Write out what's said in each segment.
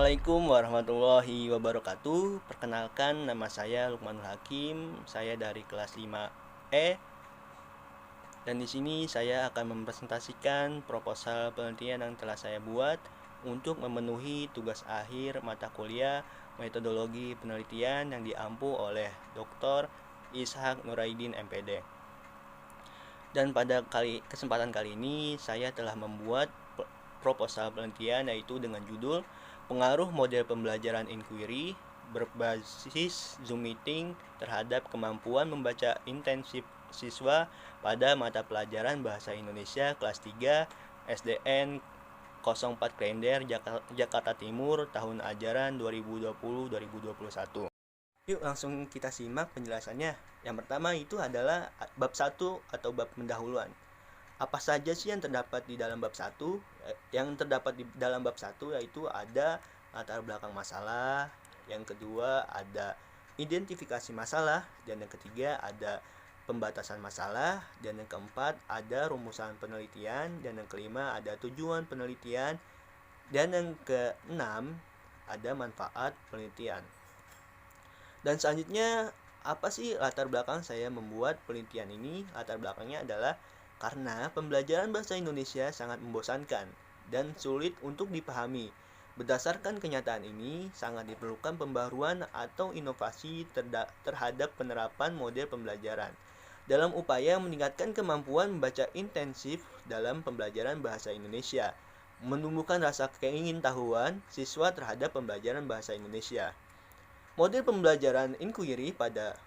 Assalamualaikum warahmatullahi wabarakatuh. Perkenalkan, nama saya Lukmanul Hakim. Saya dari kelas 5E. Dan di sini saya akan mempresentasikan proposal penelitian yang telah saya buat untuk memenuhi tugas akhir mata kuliah metodologi penelitian yang diampu oleh Dr. Ishak Nuraidin MPD. Dan pada kesempatan kali ini saya telah membuat proposal penelitian yaitu dengan judul pengaruh model pembelajaran inquiry berbasis Zoom meeting terhadap kemampuan membaca intensif siswa pada mata pelajaran Bahasa Indonesia kelas 3 SDN 04 Klender, Jakarta Timur tahun ajaran 2020-2021. Yuk langsung kita simak penjelasannya. Yang pertama itu adalah bab 1 atau bab pendahuluan. Apa saja sih yang terdapat di dalam bab 1? Yang terdapat di dalam bab 1 yaitu ada latar belakang masalah, yang kedua ada identifikasi masalah, dan yang ketiga ada pembatasan masalah, dan yang keempat ada rumusan penelitian, dan yang kelima ada tujuan penelitian, dan yang keenam ada manfaat penelitian. Dan selanjutnya, apa sih latar belakang saya membuat penelitian ini? Latar belakangnya adalah karena pembelajaran bahasa Indonesia sangat membosankan dan sulit untuk dipahami. Berdasarkan kenyataan ini, sangat diperlukan pembaruan atau inovasi terhadap penerapan model pembelajaran dalam upaya meningkatkan kemampuan membaca intensif dalam pembelajaran bahasa Indonesia, menumbuhkan rasa keingintahuan siswa terhadap pembelajaran bahasa Indonesia. Model pembelajaran inquiry pada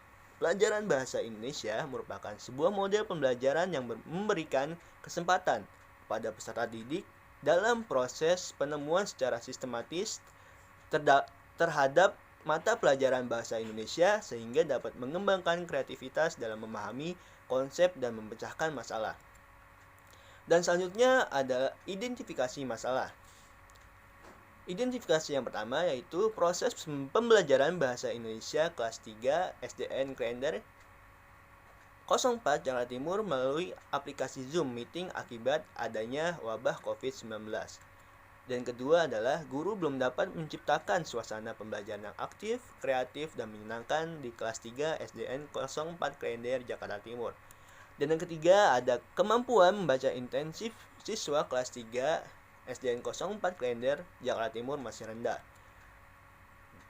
pelajaran bahasa Indonesia merupakan sebuah model pembelajaran yang memberikan kesempatan pada peserta didik dalam proses penemuan secara sistematis terhadap mata pelajaran bahasa Indonesia sehingga dapat mengembangkan kreativitas dalam memahami konsep dan memecahkan masalah. Dan selanjutnya adalah identifikasi masalah. Identifikasi yang pertama yaitu proses pembelajaran bahasa Indonesia kelas 3 SDN Klender 04 Jakarta Timur melalui aplikasi Zoom Meeting akibat adanya wabah COVID-19. Dan kedua adalah guru belum dapat menciptakan suasana pembelajaran yang aktif, kreatif, dan menyenangkan di kelas 3 SDN 04 Klender Jakarta Timur. Dan yang ketiga ada kemampuan membaca intensif siswa kelas 3 SDN 04 Klender, Jakarta Timur masih rendah.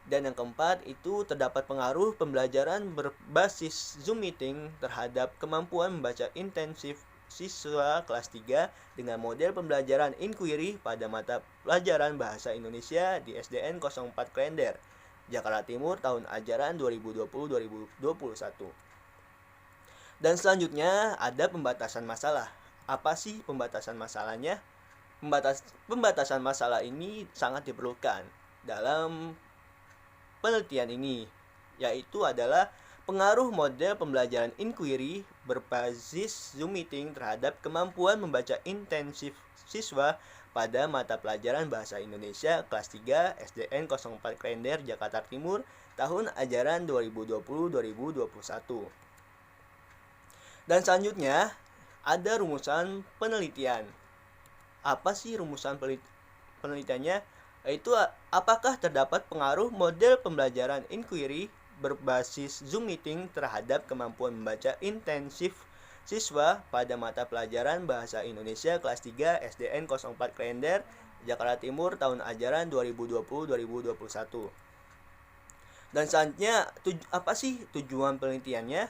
Dan yang keempat itu terdapat pengaruh pembelajaran berbasis Zoom Meeting terhadap kemampuan membaca intensif siswa kelas 3 dengan model pembelajaran inquiry pada mata pelajaran Bahasa Indonesia di SDN 04 Klender, Jakarta Timur tahun ajaran 2020-2021. Dan selanjutnya ada pembatasan masalah. Apa sih pembatasan masalahnya? Pembatasan masalah ini sangat diperlukan dalam penelitian ini, yaitu adalah pengaruh model pembelajaran inquiry berbasis Zoom Meeting terhadap kemampuan membaca intensif siswa pada mata pelajaran Bahasa Indonesia kelas 3 SDN 04 Klender, Jakarta Timur tahun ajaran 2020-2021. Dan selanjutnya ada rumusan penelitian. Apa sih rumusan penelitiannya? Yaitu apakah terdapat pengaruh model pembelajaran inquiry berbasis Zoom Meeting terhadap kemampuan membaca intensif siswa pada mata pelajaran Bahasa Indonesia kelas 3 SDN 04 Klender, Jakarta Timur tahun ajaran 2020-2021. Dan selanjutnya apa sih tujuan penelitiannya?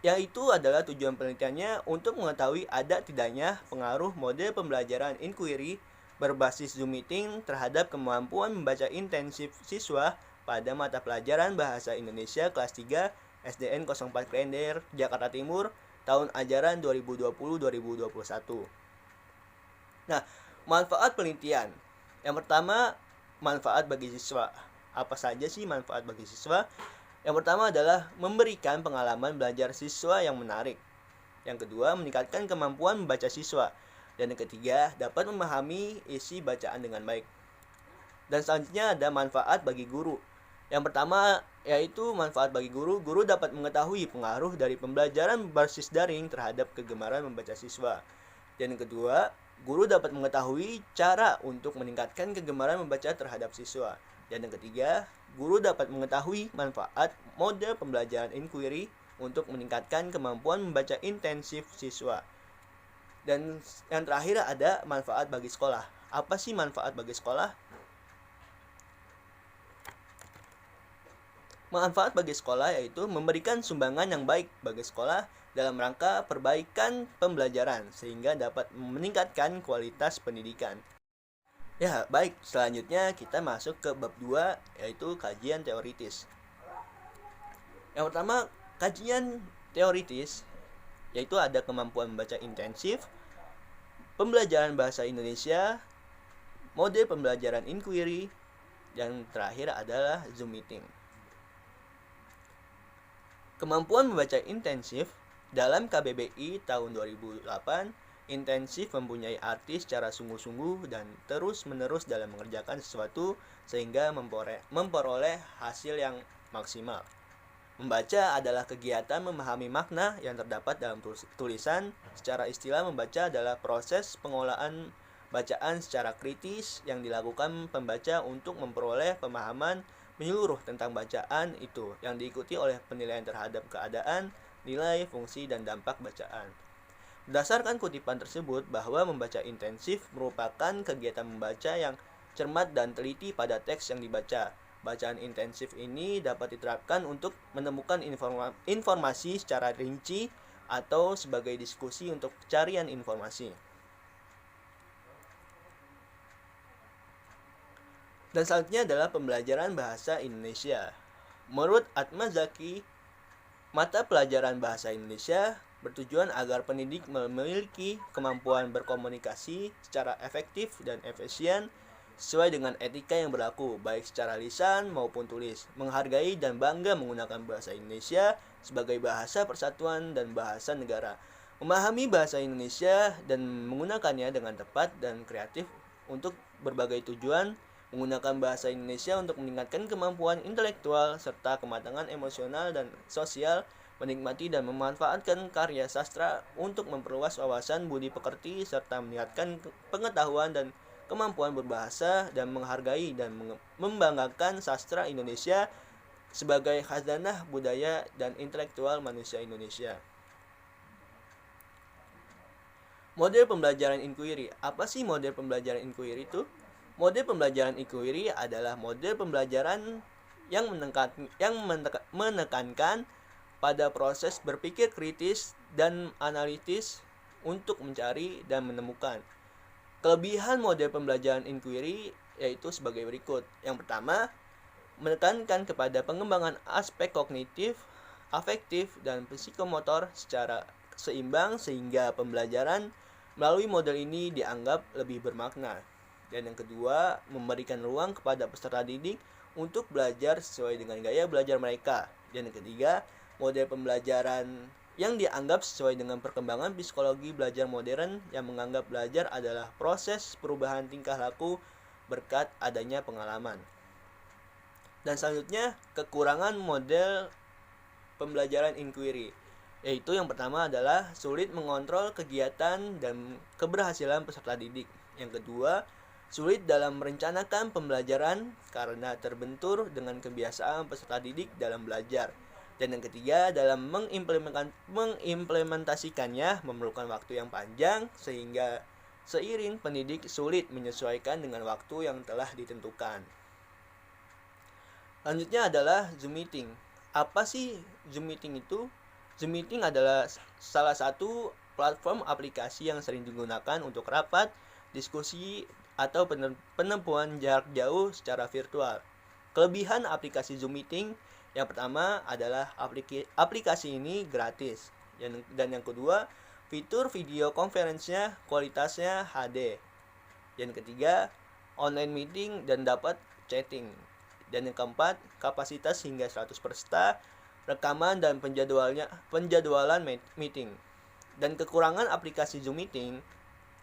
Yaitu adalah tujuan penelitiannya untuk mengetahui ada tidaknya pengaruh model pembelajaran inquiry berbasis Zoom Meeting terhadap kemampuan membaca intensif siswa pada mata pelajaran Bahasa Indonesia kelas 3 SDN 04 Klender, Jakarta Timur tahun ajaran 2020-2021. Nah, manfaat penelitian. Yang pertama, manfaat bagi siswa. Apa saja sih manfaat bagi siswa? Yang pertama adalah memberikan pengalaman belajar siswa yang menarik. Yang kedua, meningkatkan kemampuan membaca siswa. Dan yang ketiga, dapat memahami isi bacaan dengan baik. Dan selanjutnya ada manfaat bagi guru. Yang pertama yaitu manfaat bagi guru. Guru dapat mengetahui pengaruh dari pembelajaran berbasis daring terhadap kegemaran membaca siswa. Dan yang kedua, guru dapat mengetahui cara untuk meningkatkan kegemaran membaca terhadap siswa. Dan yang ketiga, guru dapat mengetahui manfaat model pembelajaran inquiry untuk meningkatkan kemampuan membaca intensif siswa. Dan yang terakhir ada manfaat bagi sekolah. Apa sih manfaat bagi sekolah? Manfaat bagi sekolah yaitu memberikan sumbangan yang baik bagi sekolah dalam rangka perbaikan pembelajaran sehingga dapat meningkatkan kualitas pendidikan. Ya, baik. Selanjutnya kita masuk ke bab 2 yaitu kajian teoritis. Yang pertama, kajian teoritis yaitu ada kemampuan membaca intensif, pembelajaran bahasa Indonesia, model pembelajaran inquiry, dan terakhir adalah Zoom meeting. Kemampuan membaca intensif dalam KBBI tahun 2008, intensif mempunyai arti secara sungguh-sungguh dan terus-menerus dalam mengerjakan sesuatu sehingga memperoleh hasil yang maksimal. Membaca adalah kegiatan memahami makna yang terdapat dalam tulisan. Secara istilah, membaca adalah proses pengolahan bacaan secara kritis yang dilakukan pembaca untuk memperoleh pemahaman menyeluruh tentang bacaan itu yang diikuti oleh penilaian terhadap keadaan, nilai, fungsi, dan dampak bacaan. Berdasarkan kutipan tersebut bahwa membaca intensif merupakan kegiatan membaca yang cermat dan teliti pada teks yang dibaca. Bacaan intensif ini dapat diterapkan untuk menemukan informasi secara rinci atau sebagai diskusi untuk pencarian informasi. Dan selanjutnya adalah pembelajaran bahasa Indonesia. Menurut Atma Zaki, mata pelajaran bahasa Indonesia bertujuan agar pendidik memiliki kemampuan berkomunikasi secara efektif dan efisien sesuai dengan etika yang berlaku, baik secara lisan maupun tulis, menghargai dan bangga menggunakan bahasa Indonesia sebagai bahasa persatuan dan bahasa negara, memahami bahasa Indonesia dan menggunakannya dengan tepat dan kreatif untuk berbagai tujuan, menggunakan bahasa Indonesia untuk meningkatkan kemampuan intelektual serta kematangan emosional dan sosial, menikmati dan memanfaatkan karya sastra untuk memperluas wawasan budi pekerti serta meningkatkan pengetahuan dan kemampuan berbahasa dan menghargai dan membanggakan sastra Indonesia sebagai khazanah budaya dan intelektual manusia Indonesia. Model pembelajaran inquiry. Apa sih model pembelajaran inquiry itu? Model pembelajaran inquiry adalah model pembelajaran yang menekankan pada proses berpikir kritis dan analitis untuk mencari dan menemukan. Kelebihan model pembelajaran inquiry yaitu sebagai berikut. Yang pertama, menekankan kepada pengembangan aspek kognitif, afektif, dan psikomotor secara seimbang sehingga pembelajaran melalui model ini dianggap lebih bermakna. Dan yang kedua, memberikan ruang kepada peserta didik untuk belajar sesuai dengan gaya belajar mereka. Dan yang ketiga, model pembelajaran yang dianggap sesuai dengan perkembangan psikologi belajar modern yang menganggap belajar adalah proses perubahan tingkah laku berkat adanya pengalaman. Dan selanjutnya, kekurangan model pembelajaran inquiry, yaitu yang pertama adalah sulit mengontrol kegiatan dan keberhasilan peserta didik. Yang kedua, sulit dalam merencanakan pembelajaran karena terbentur dengan kebiasaan peserta didik dalam belajar. Dan yang ketiga, dalam mengimplementasikannya memerlukan waktu yang panjang sehingga seiring pendidik sulit menyesuaikan dengan waktu yang telah ditentukan. Selanjutnya adalah Zoom meeting. Apa sih Zoom meeting itu? Zoom meeting adalah salah satu platform aplikasi yang sering digunakan untuk rapat, diskusi, atau penempuan jarak jauh secara virtual. Kelebihan aplikasi Zoom meeting yang pertama adalah aplikasi ini gratis. Dan yang kedua, fitur video conference-nya kualitasnya HD. Yang ketiga, online meeting dan dapat chatting. Dan yang keempat, kapasitas hingga 100 peserta, rekaman dan penjadwalan meeting. Dan kekurangan aplikasi Zoom meeting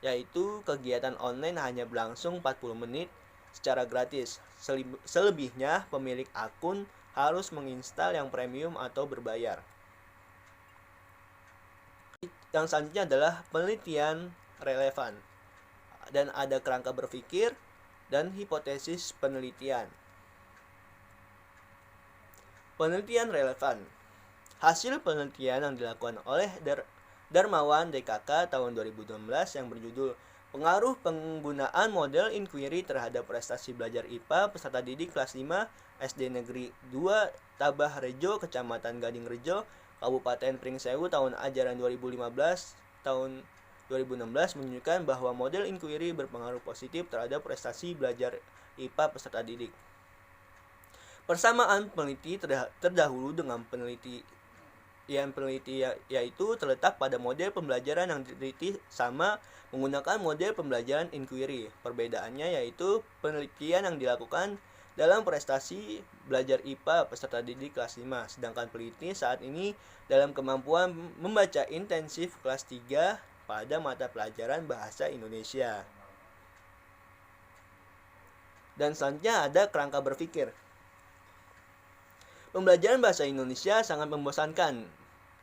yaitu kegiatan online hanya berlangsung 40 menit secara gratis. Selebihnya, pemilik akun harus menginstal yang premium atau berbayar. Yang selanjutnya adalah penelitian relevan. dan ada kerangka berpikir dan hipotesis penelitian. Penelitian relevan. Hasil penelitian yang dilakukan oleh Darmawan DKK tahun 2016 yang berjudul Pengaruh Penggunaan Model Inquiry Terhadap Prestasi Belajar IPA Peserta Didik Kelas 5 SD Negeri 2 Tabah Rejo, Kecamatan Gading Rejo, Kabupaten Pringsewu tahun ajaran 2015 tahun 2016 menunjukkan bahwa model inquiry berpengaruh positif terhadap prestasi belajar IPA peserta didik. Persamaan peneliti terdahulu dengan peneliti yaitu terletak pada model pembelajaran yang diteliti sama menggunakan model pembelajaran inquiry. Perbedaannya yaitu penelitian yang dilakukan dalam prestasi belajar IPA peserta didik kelas 5, sedangkan peneliti saat ini dalam kemampuan membaca intensif kelas 3 pada mata pelajaran bahasa Indonesia. Dan selanjutnya ada kerangka berpikir. Pembelajaran bahasa Indonesia sangat membosankan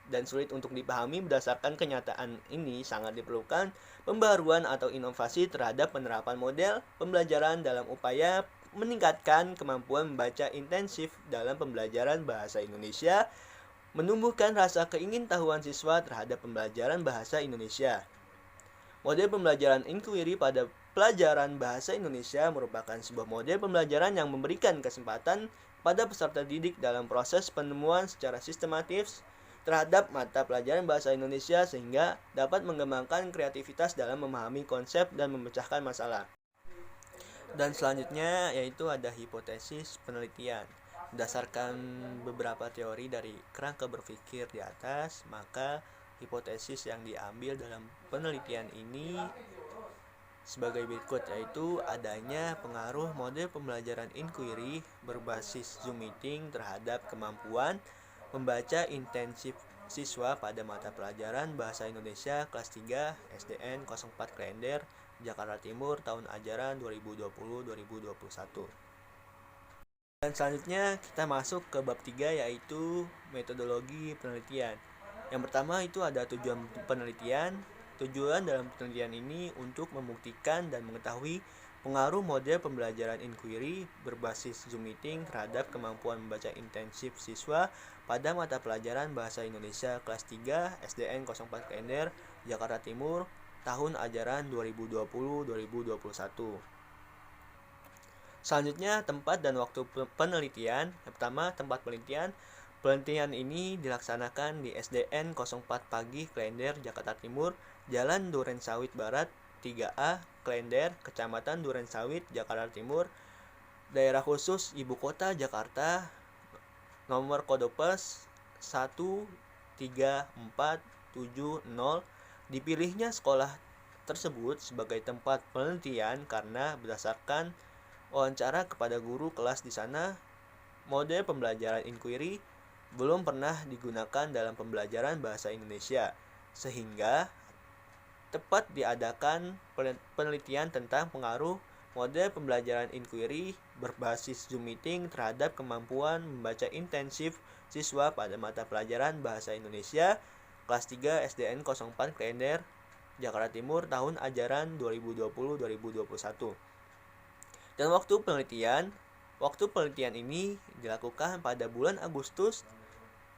dan sulit untuk dipahami. Berdasarkan kenyataan ini, sangat diperlukan pembaruan atau inovasi terhadap penerapan model pembelajaran dalam upaya meningkatkan kemampuan membaca intensif dalam pembelajaran bahasa Indonesia, menumbuhkan rasa keingintahuan siswa terhadap pembelajaran bahasa Indonesia. Model pembelajaran inquiry pada pelajaran bahasa Indonesia merupakan sebuah model pembelajaran yang memberikan kesempatan pada peserta didik dalam proses penemuan secara sistematis terhadap mata pelajaran bahasa Indonesia sehingga dapat mengembangkan kreativitas dalam memahami konsep dan memecahkan masalah. Dan selanjutnya yaitu ada hipotesis penelitian. Berdasarkan beberapa teori dari kerangka berpikir di atas, maka hipotesis yang diambil dalam penelitian ini sebagai berikut, yaitu adanya pengaruh model pembelajaran inquiry berbasis Zoom meeting terhadap kemampuan membaca intensif siswa pada mata pelajaran bahasa Indonesia kelas 3 SDN 04 Klender, Jakarta Timur tahun ajaran 2020-2021. Dan selanjutnya kita masuk ke bab 3 yaitu metodologi penelitian. Yang pertama itu ada tujuan penelitian. Tujuan dalam penelitian ini untuk membuktikan dan mengetahui pengaruh model pembelajaran inquiry berbasis Zoom meeting terhadap kemampuan membaca intensif siswa pada mata pelajaran bahasa Indonesia kelas 3 SDN 04 Klender, Jakarta Timur tahun ajaran 2020-2021. Selanjutnya tempat dan waktu penelitian. Yang pertama, tempat penelitian. Penelitian ini dilaksanakan di SDN 04 Pagi Klender, Jakarta Timur, Jalan Durensawit Barat 3A, Klender, Kecamatan Durensawit, Jakarta Timur, Daerah Khusus Ibu Kota Jakarta, nomor kode pos 13470. Dipilihnya sekolah tersebut sebagai tempat penelitian karena berdasarkan wawancara kepada guru kelas di sana, model pembelajaran inquiry belum pernah digunakan dalam pembelajaran bahasa Indonesia, sehingga tepat diadakan penelitian tentang pengaruh model pembelajaran inquiry berbasis Zoom meeting terhadap kemampuan membaca intensif siswa pada mata pelajaran bahasa Indonesia kelas 3 SDN 04 Klender, Jakarta Timur tahun ajaran 2020-2021. Dan waktu penelitian ini dilakukan pada bulan Agustus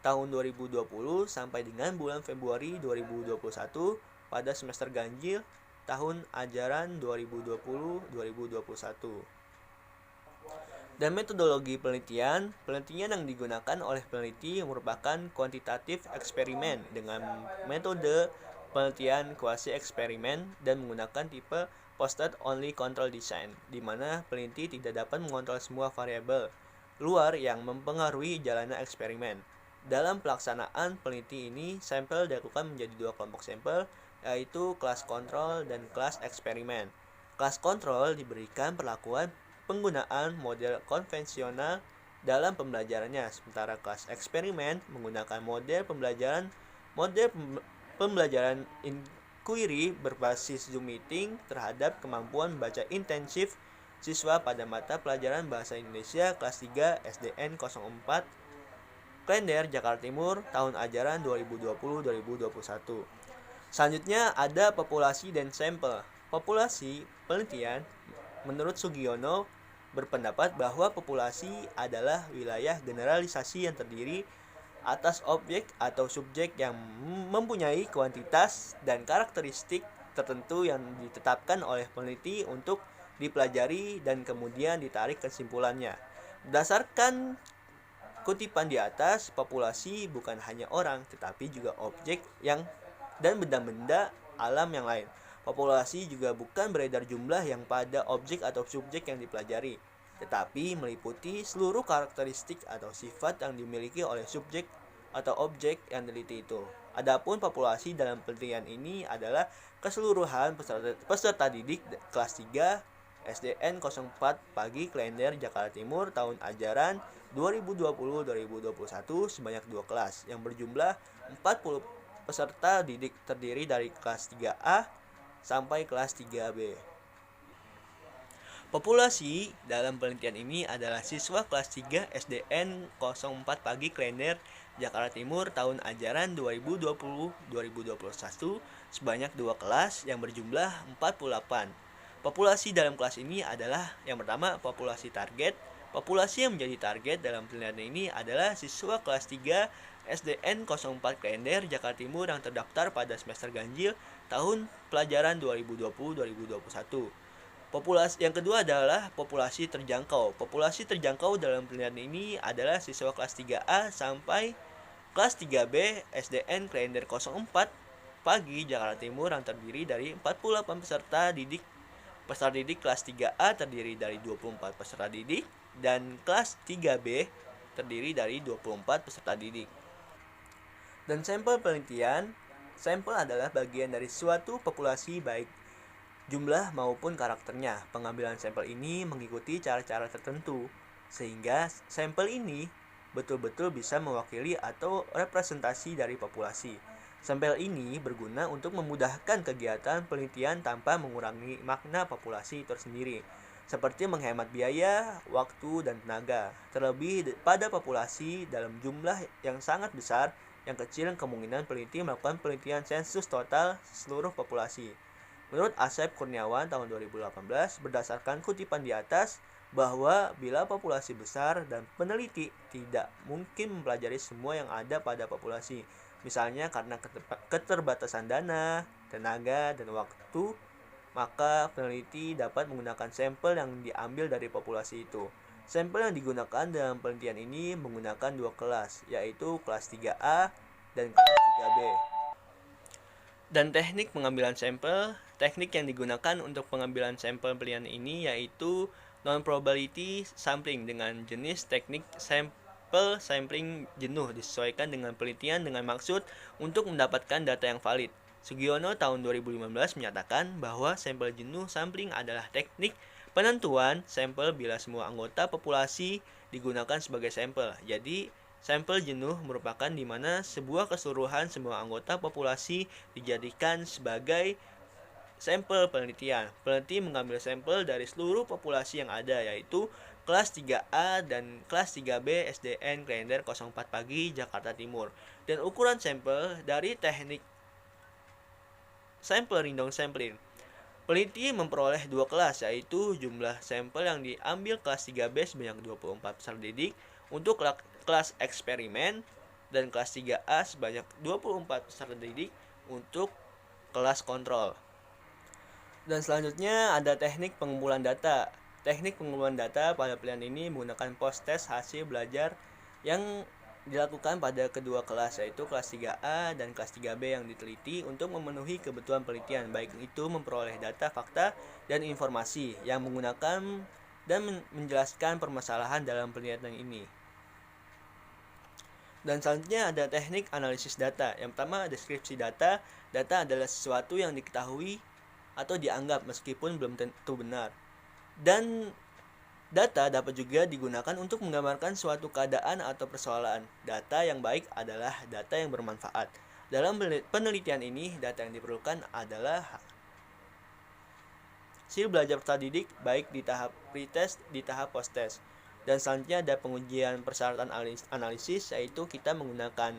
tahun 2020 sampai dengan bulan Februari 2021 pada semester ganjil tahun ajaran 2020-2021. Dan metodologi penelitian yang digunakan oleh peneliti merupakan kuantitatif eksperimen dengan metode penelitian kuasi eksperimen dan menggunakan tipe posted only control design, di mana peneliti tidak dapat mengontrol semua variabel luar yang mempengaruhi jalannya eksperimen. Dalam pelaksanaan peneliti ini, sampel dilakukan menjadi dua kelompok sampel, yaitu kelas kontrol dan kelas eksperimen. Kelas kontrol diberikan perlakuan penggunaan model konvensional dalam pembelajarannya, sementara kelas eksperimen menggunakan model pembelajaran inquiry berbasis Zoom meeting terhadap kemampuan membaca intensif siswa pada mata pelajaran bahasa Indonesia kelas 3 SDN 04 Klender, Jakarta Timur tahun ajaran 2020-2021. Selanjutnya ada populasi dan sampel. Populasi penelitian menurut Sugiono berpendapat bahwa populasi adalah wilayah generalisasi yang terdiri atas objek atau subjek yang mempunyai kuantitas dan karakteristik tertentu yang ditetapkan oleh peneliti untuk dipelajari dan kemudian ditarik kesimpulannya. Berdasarkan kutipan di atas, populasi bukan hanya orang tetapi juga objek dan benda-benda alam yang lain. Populasi juga bukan beredar jumlah yang pada objek atau subjek yang dipelajari, tetapi meliputi seluruh karakteristik atau sifat yang dimiliki oleh subjek atau objek yang diteliti itu. Adapun populasi dalam penelitian ini adalah keseluruhan peserta didik kelas 3 SDN 04 Pagi Klender Jakarta Timur tahun ajaran 2020-2021 sebanyak 2 kelas yang berjumlah 40 peserta didik terdiri dari kelas 3A sampai kelas 3B. Populasi dalam penelitian ini adalah siswa kelas 3 SDN 04 Pagi Klender Jakarta Timur tahun ajaran 2020-2021 sebanyak 2 kelas yang berjumlah 48. Populasi dalam kelas ini adalah yang pertama populasi target. Populasi yang menjadi target dalam penelitian ini adalah siswa kelas 3 SDN 04 Klender Jakarta Timur yang terdaftar pada semester ganjil tahun pelajaran 2020-2021. Populasi yang kedua adalah populasi terjangkau. Populasi terjangkau dalam penelitian ini adalah siswa kelas 3A sampai kelas 3B SDN Klender 04 Pagi Jakarta Timur yang terdiri dari 48 peserta didik kelas 3A terdiri dari 24 peserta didik dan kelas 3B terdiri dari 24 peserta didik. Dan sampel penelitian, sampel adalah bagian dari suatu populasi baik jumlah maupun karakternya. Pengambilan sampel ini mengikuti cara-cara tertentu sehingga sampel ini betul-betul bisa mewakili atau representasi dari populasi. Sampel ini berguna untuk memudahkan kegiatan penelitian tanpa mengurangi makna populasi itu sendiri, seperti menghemat biaya, waktu, dan tenaga. Terlebih pada populasi dalam jumlah yang sangat besar, yang kecil kemungkinan peneliti melakukan penelitian sensus total seluruh populasi. Menurut Asep Kurniawan tahun 2018, berdasarkan kutipan di atas, bahwa bila populasi besar dan peneliti tidak mungkin mempelajari semua yang ada pada populasi, misalnya karena keterbatasan dana, tenaga, dan waktu, maka peneliti dapat menggunakan sampel yang diambil dari populasi itu. Sampel yang digunakan dalam penelitian ini menggunakan 2 kelas, yaitu kelas 3A dan kelas 3B. Dan teknik pengambilan sampel, teknik yang digunakan untuk pengambilan sampel penelitian ini yaitu non-probability sampling dengan jenis teknik sampling jenuh disesuaikan dengan penelitian dengan maksud untuk mendapatkan data yang valid. Sugiono tahun 2015 menyatakan bahwa sampel jenuh sampling adalah teknik penentuan sampel bila semua anggota populasi digunakan sebagai sampel. Jadi, sampel jenuh merupakan di mana sebuah keseluruhan semua anggota populasi dijadikan sebagai sampel penelitian. Peneliti mengambil sampel dari seluruh populasi yang ada, yaitu kelas 3A dan kelas 3B SDN Klender 04 Pagi Jakarta Timur. Dan ukuran sampel dari teknik sampel random sampling. Peneliti memperoleh 2 kelas, yaitu jumlah sampel yang diambil kelas 3B sebanyak 24 peserta didik untuk kelas eksperimen dan kelas 3A sebanyak 24 peserta didik untuk kelas kontrol. Dan selanjutnya ada teknik pengumpulan data. Teknik pengumpulan data pada penelitian ini menggunakan post-test hasil belajar yang dilakukan pada kedua kelas, yaitu kelas 3A dan kelas 3B yang diteliti untuk memenuhi kebutuhan penelitian, baik itu memperoleh data, fakta, dan informasi yang menggunakan dan menjelaskan permasalahan dalam penelitian ini. Dan selanjutnya ada teknik analisis data. Yang pertama, deskripsi data. Data adalah sesuatu yang diketahui atau dianggap meskipun belum tentu benar. Dan data dapat juga digunakan untuk menggambarkan suatu keadaan atau persoalan. Data yang baik adalah data yang bermanfaat. Dalam penelitian ini, data yang diperlukan adalah hasil belajar peserta didik baik di tahap pretest, di tahap post-test. Dan selanjutnya ada pengujian persyaratan analisis, yaitu kita menggunakan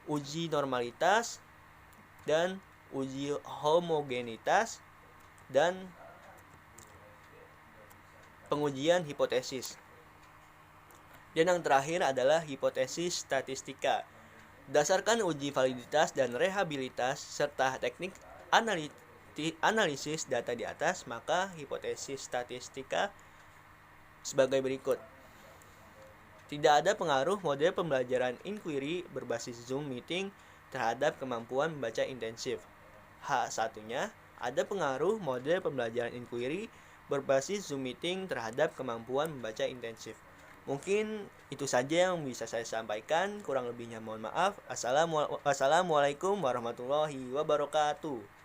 uji normalitas dan uji homogenitas dan pengujian hipotesis. Dan yang terakhir adalah hipotesis statistika. Berdasarkan uji validitas dan rehabilitas serta teknik analisis data di atas, maka hipotesis statistika sebagai berikut. Tidak ada pengaruh model pembelajaran inquiry berbasis Zoom meeting terhadap kemampuan membaca intensif. H1-nya, ada pengaruh model pembelajaran inquiry berbasis Zoom meeting terhadap kemampuan membaca intensif. Mungkin itu saja yang bisa saya sampaikan, kurang lebihnya mohon maaf. Assalamualaikum warahmatullahi wabarakatuh.